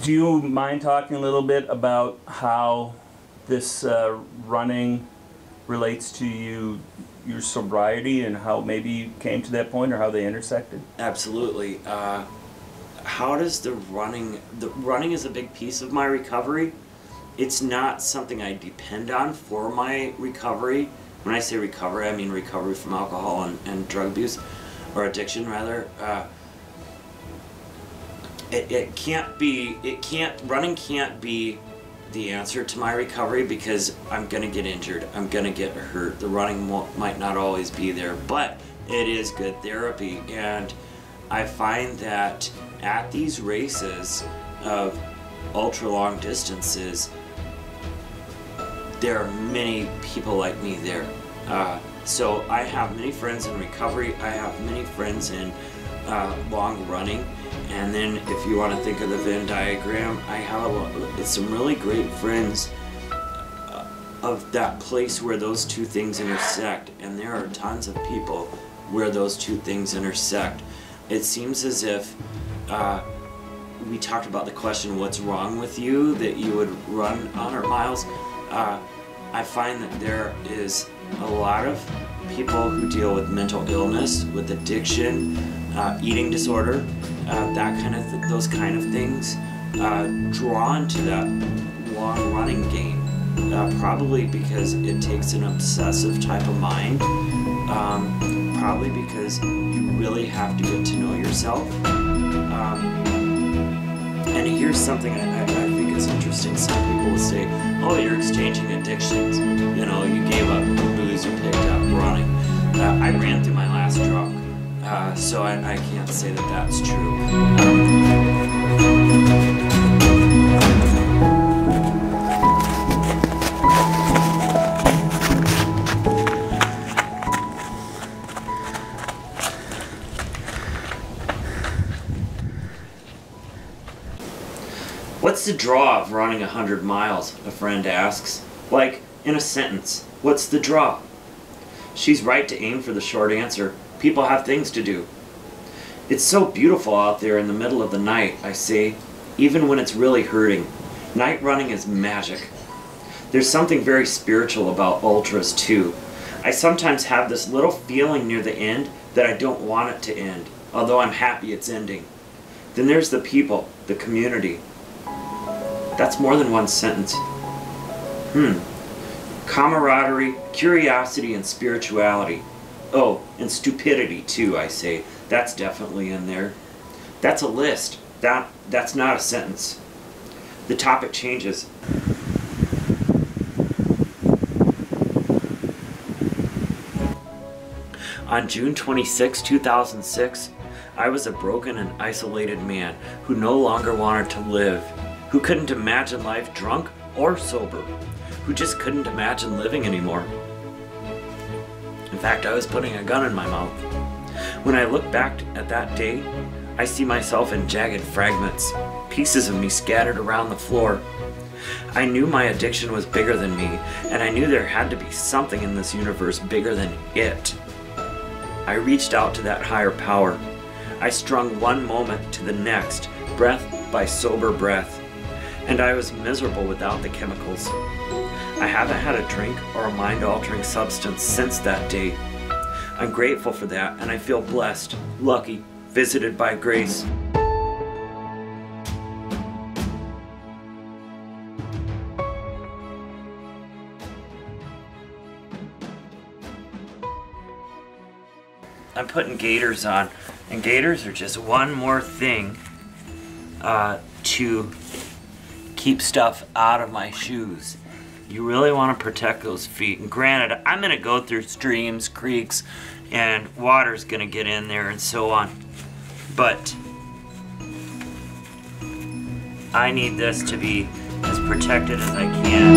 Do you mind talking a little bit about how this running relates to your sobriety and how maybe you came to that point or how they intersected? Absolutely. How does the running is a big piece of my recovery. It's not something I depend on for my recovery. When I say recovery, I mean recovery from alcohol and drug abuse, or addiction rather. Running can't be the answer to my recovery, because I'm gonna get injured, I'm gonna get hurt. The running might not always be there, but it is good therapy. And I find that at these races of ultra long distances, there are many people like me there. So I have many friends in recovery, I have many friends in long running, and then if you want to think of the Venn diagram, I have some really great friends of that place where those two things intersect, and there are tons of people where those two things intersect. It seems as if we talked about the question, what's wrong with you, that you would run 100 miles. I find that there is a lot of people who deal with mental illness, with addiction, eating disorder, those kind of things, drawn to that long running game. Probably because it takes an obsessive type of mind. Probably because you really have to get to know yourself. And here's something I think is interesting. Some people will say, oh, you're exchanging addictions. You know, you gave up booze, you picked up running. I ran through my last drunk, so I can't say that that's true. What's the draw of running 100 miles, a friend asks. Like, in a sentence, what's the draw? She's right to aim for the short answer. People have things to do. It's so beautiful out there in the middle of the night, I say, even when it's really hurting. Night running is magic. There's something very spiritual about ultras too. I sometimes have this little feeling near the end that I don't want it to end, although I'm happy it's ending. Then there's the people, the community. That's more than one sentence. Camaraderie, curiosity, and spirituality. Oh, and stupidity too, I say. That's definitely in there. That's a list. That's not a sentence. The topic changes. On June 26, 2006, I was a broken and isolated man who no longer wanted to live, who couldn't imagine life drunk or sober, who just couldn't imagine living anymore. In fact, I was putting a gun in my mouth. When I look back at that day, I see myself in jagged fragments, pieces of me scattered around the floor. I knew my addiction was bigger than me, and I knew there had to be something in this universe bigger than it. I reached out to that higher power. I strung one moment to the next, breath by sober breath. And I was miserable without the chemicals. I haven't had a drink or a mind-altering substance since that day. I'm grateful for that, and I feel blessed, lucky, visited by grace. I'm putting gaiters on, and gaiters are just one more thing to keep stuff out of my shoes. You really want to protect those feet. And granted, I'm going to go through streams, creeks, and water's going to get in there and so on. But I need this to be as protected as I can.